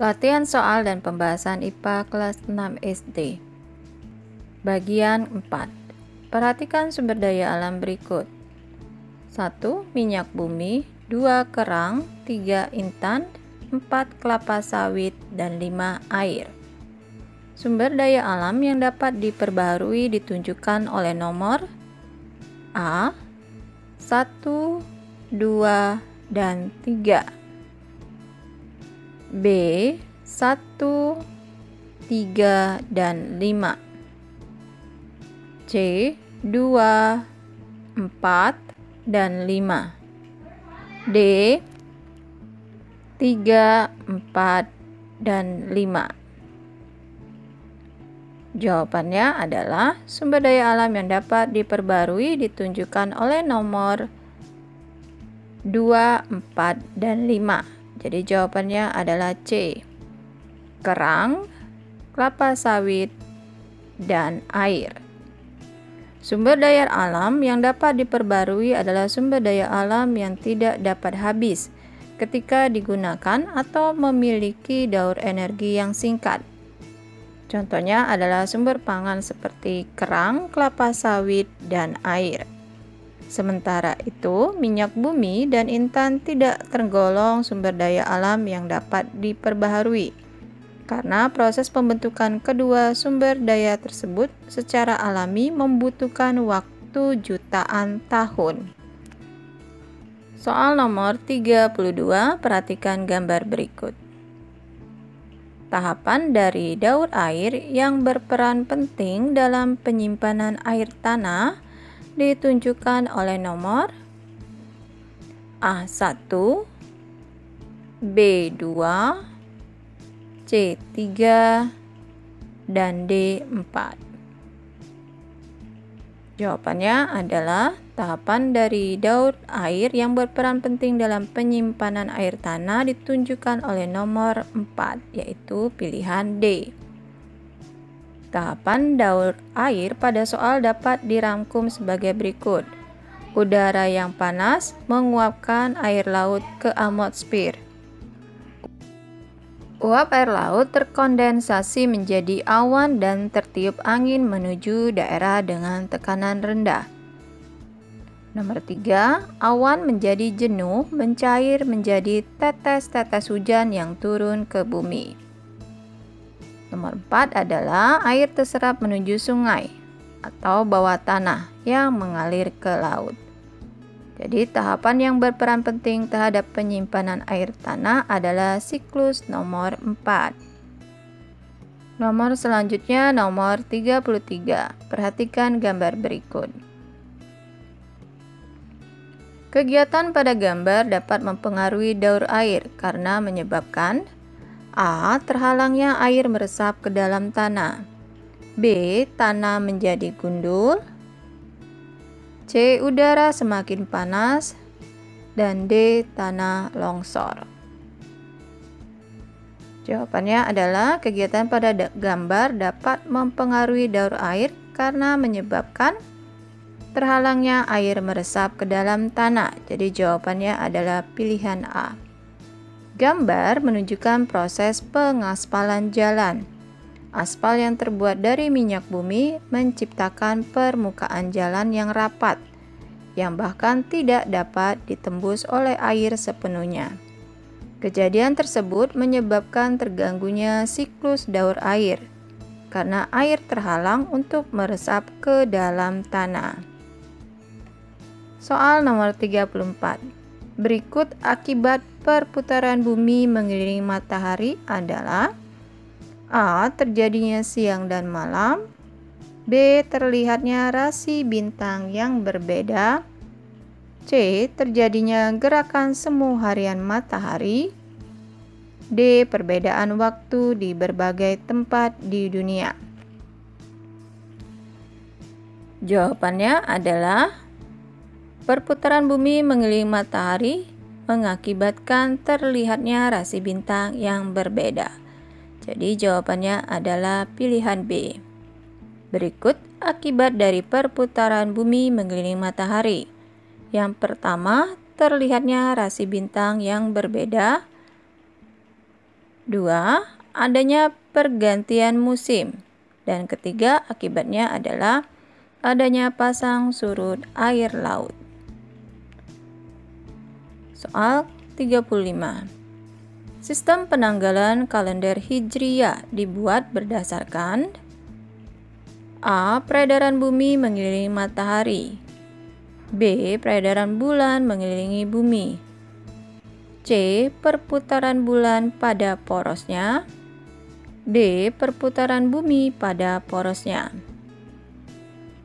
Latihan soal dan pembahasan IPA kelas 6 SD. Bagian 4. Perhatikan sumber daya alam berikut. 1. Minyak bumi, 2. Kerang, 3. Intan, 4. Kelapa sawit, dan 5. Air. Sumber daya alam yang dapat diperbaharui ditunjukkan oleh nomor A, 1, 2, dan 3. B, 1, 3, dan 5. C, 2, 4, dan 5. D, 3, 4, dan 5. Jawabannya adalah sumber daya alam yang dapat diperbarui ditunjukkan oleh nomor 2, 4, dan 5. Jadi jawabannya adalah C. Kerang, kelapa sawit, dan air. Sumber daya alam yang dapat diperbarui adalah sumber daya alam yang tidak dapat habis ketika digunakan atau memiliki daur energi yang singkat. Contohnya adalah sumber pangan seperti kerang, kelapa sawit, dan air. Sementara itu, minyak bumi dan intan tidak tergolong sumber daya alam yang dapat diperbaharui, karena proses pembentukan kedua sumber daya tersebut secara alami membutuhkan waktu jutaan tahun. Soal nomor 32, perhatikan gambar berikut. Tahapan dari daur air yang berperan penting dalam penyimpanan air tanah ditunjukkan oleh nomor A1, B2, C3, dan D4. Jawabannya adalah tahapan dari daur air yang berperan penting dalam penyimpanan air tanah ditunjukkan oleh nomor 4, yaitu pilihan D. Tahapan daur air pada soal dapat dirangkum sebagai berikut. Udara yang panas menguapkan air laut ke atmosfer. Uap air laut terkondensasi menjadi awan dan tertiup angin menuju daerah dengan tekanan rendah. Nomor 3, awan menjadi jenuh mencair menjadi tetes-tetes hujan yang turun ke bumi. Nomor 4 adalah air terserap menuju sungai atau bawah tanah yang mengalir ke laut. Jadi tahapan yang berperan penting terhadap penyimpanan air tanah adalah siklus nomor 4. Nomor selanjutnya nomor 33. Perhatikan gambar berikut. Kegiatan pada gambar dapat mempengaruhi daur air karena menyebabkan A. Terhalangnya air meresap ke dalam tanah. B. Tanah menjadi gundul. C. Udara semakin panas. Dan D. Tanah longsor. Jawabannya adalah kegiatan pada gambar dapat mempengaruhi daur air karena menyebabkan terhalangnya air meresap ke dalam tanah. Jadi jawabannya adalah pilihan A. Gambar menunjukkan proses pengaspalan jalan. Aspal yang terbuat dari minyak bumi menciptakan permukaan jalan yang rapat, yang bahkan tidak dapat ditembus oleh air sepenuhnya. Kejadian tersebut menyebabkan terganggunya siklus daur air, karena air terhalang untuk meresap ke dalam tanah. Soal nomor 34. Berikut akibat perputaran bumi mengelilingi matahari adalah A. Terjadinya siang dan malam. B. Terlihatnya rasi bintang yang berbeda. C. Terjadinya gerakan semu harian matahari. D. Perbedaan waktu di berbagai tempat di dunia. Jawabannya adalah perputaran bumi mengelilingi matahari mengakibatkan terlihatnya rasi bintang yang berbeda. Jadi jawabannya adalah pilihan B. Berikut akibat dari perputaran bumi mengelilingi matahari. Yang pertama, terlihatnya rasi bintang yang berbeda. 2. Adanya pergantian musim. Dan ketiga, akibatnya adalah adanya pasang surut air laut. Soal 35. Sistem penanggalan kalender Hijriyah dibuat berdasarkan A. Peredaran bumi mengelilingi matahari. B. Peredaran bulan mengelilingi bumi. C. Perputaran bulan pada porosnya. D. Perputaran bumi pada porosnya.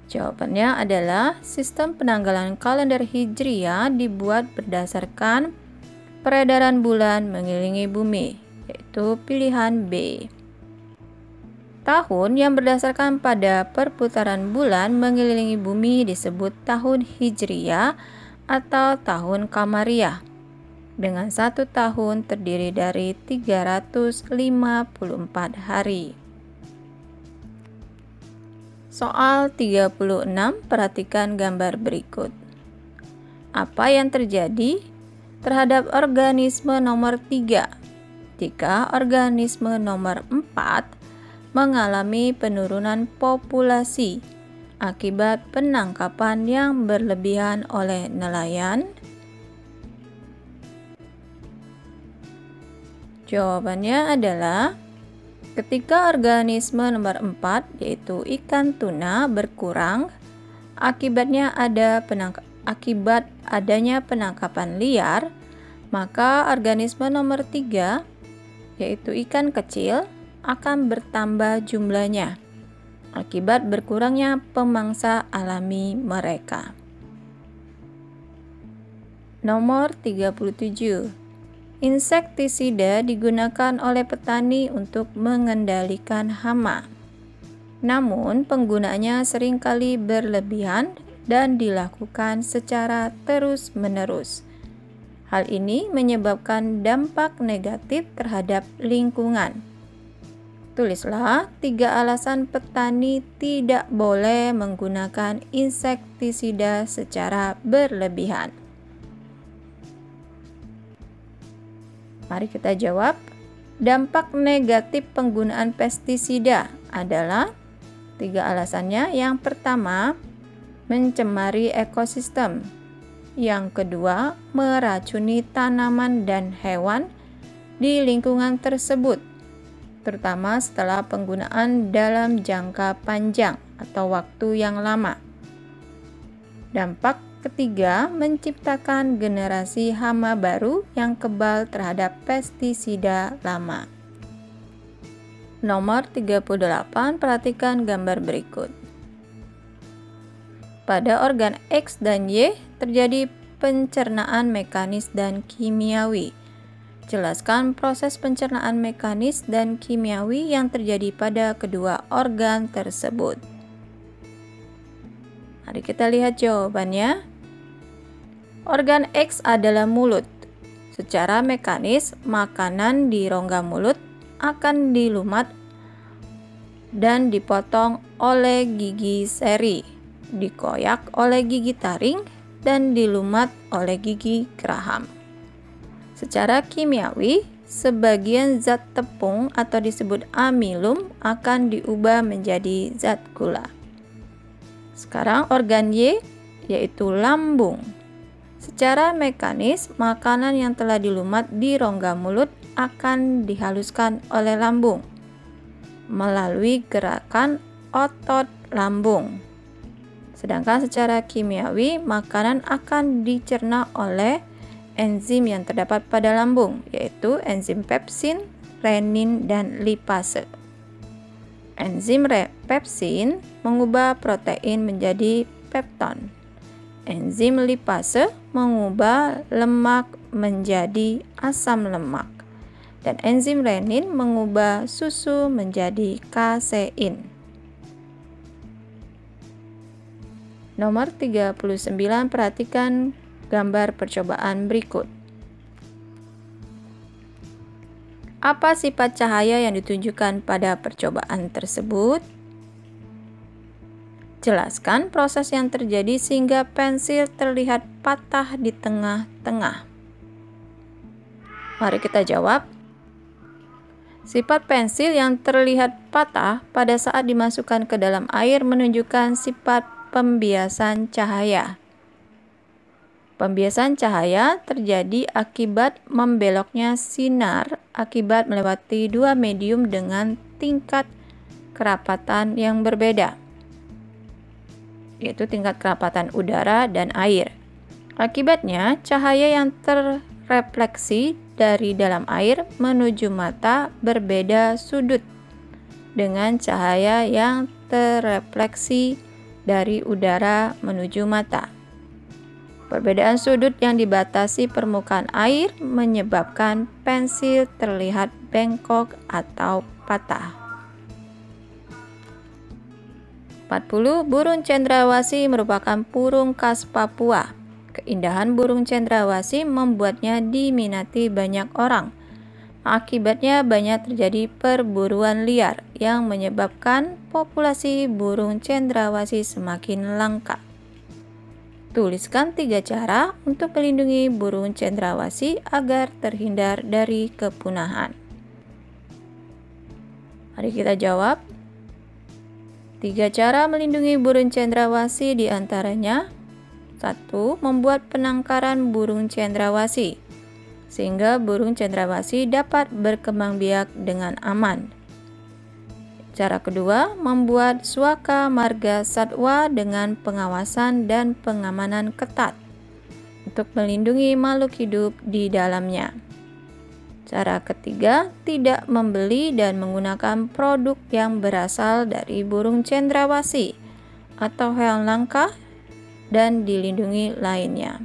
Jawabannya adalah sistem penanggalan kalender Hijriyah dibuat berdasarkan peredaran bulan mengelilingi bumi, yaitu pilihan B. Tahun yang berdasarkan pada perputaran bulan mengelilingi bumi disebut tahun Hijriyah atau tahun Qamariyah, dengan satu tahun terdiri dari 354 hari. Soal 36, perhatikan gambar berikut. Apa yang terjadi terhadap organisme nomor 3 jika organisme nomor 4 mengalami penurunan populasi akibat penangkapan yang berlebihan oleh nelayan? Jawabannya adalah ketika organisme nomor 4 yaitu ikan tuna berkurang akibat adanya penangkapan liar, maka organisme nomor 3 yaitu ikan kecil akan bertambah jumlahnya akibat berkurangnya pemangsa alami mereka. Nomor 37. Insektisida digunakan oleh petani untuk mengendalikan hama. Namun, penggunaannya seringkali berlebihan dan dilakukan secara terus-menerus. Hal ini menyebabkan dampak negatif terhadap lingkungan. Tulislah 3 alasan petani tidak boleh menggunakan insektisida secara berlebihan. Mari kita jawab. Dampak negatif penggunaan pestisida adalah 3 alasannya. Yang pertama, mencemari ekosistem. Yang kedua, meracuni tanaman dan hewan di lingkungan tersebut, terutama setelah penggunaan dalam jangka panjang atau waktu yang lama. Dampak ketiga, menciptakan generasi hama baru yang kebal terhadap pestisida lama. Nomor 38, perhatikan gambar berikut. Pada organ X dan Y terjadi pencernaan mekanis dan kimiawi. Jelaskan proses pencernaan mekanis dan kimiawi yang terjadi pada kedua organ tersebut. Mari kita lihat jawabannya. Organ X adalah mulut. Secara mekanis, makanan di rongga mulut akan dilumat dan dipotong oleh gigi seri, dikoyak oleh gigi taring, dan dilumat oleh gigi geraham. Secara kimiawi, sebagian zat tepung atau disebut amilum akan diubah menjadi zat gula. Sekarang organ Y, yaitu lambung. Secara mekanis, makanan yang telah dilumat di rongga mulut akan dihaluskan oleh lambung melalui gerakan otot lambung. Sedangkan secara kimiawi, makanan akan dicerna oleh enzim yang terdapat pada lambung, yaitu enzim pepsin, renin, dan lipase. Enzim pepsin mengubah protein menjadi pepton. Enzim lipase mengubah lemak menjadi asam lemak. Dan enzim renin mengubah susu menjadi kasein. Nomor 39, perhatikan gambar percobaan berikut. Apa sifat cahaya yang ditunjukkan pada percobaan tersebut? Jelaskan proses yang terjadi sehingga pensil terlihat patah di tengah-tengah. Mari kita jawab. Sifat pensil yang terlihat patah pada saat dimasukkan ke dalam air menunjukkan sifat pembiasan cahaya. Pembiasan cahaya terjadi akibat membeloknya sinar akibat melewati dua medium dengan tingkat kerapatan yang berbeda, yaitu tingkat kerapatan udara dan air. Akibatnya, cahaya yang terrefleksi dari dalam air menuju mata berbeda sudut dengan cahaya yang terrefleksi dari udara menuju mata. Perbedaan sudut yang dibatasi permukaan air menyebabkan pensil terlihat bengkok atau patah. 40. Burung cendrawasih merupakan burung khas Papua. Keindahan burung cendrawasih membuatnya diminati banyak orang. Akibatnya banyak terjadi perburuan liar yang menyebabkan populasi burung cendrawasih semakin langka. Tuliskan 3 cara untuk melindungi burung cendrawasih agar terhindar dari kepunahan. Mari kita jawab. 3 cara melindungi burung cendrawasih diantaranya: 1. Membuat penangkaran burung cendrawasih sehingga burung cendrawasih dapat berkembang biak dengan aman. Cara kedua, membuat suaka marga satwa dengan pengawasan dan pengamanan ketat untuk melindungi makhluk hidup di dalamnya. Cara ketiga, tidak membeli dan menggunakan produk yang berasal dari burung cendrawasih atau hewan langka dan dilindungi lainnya.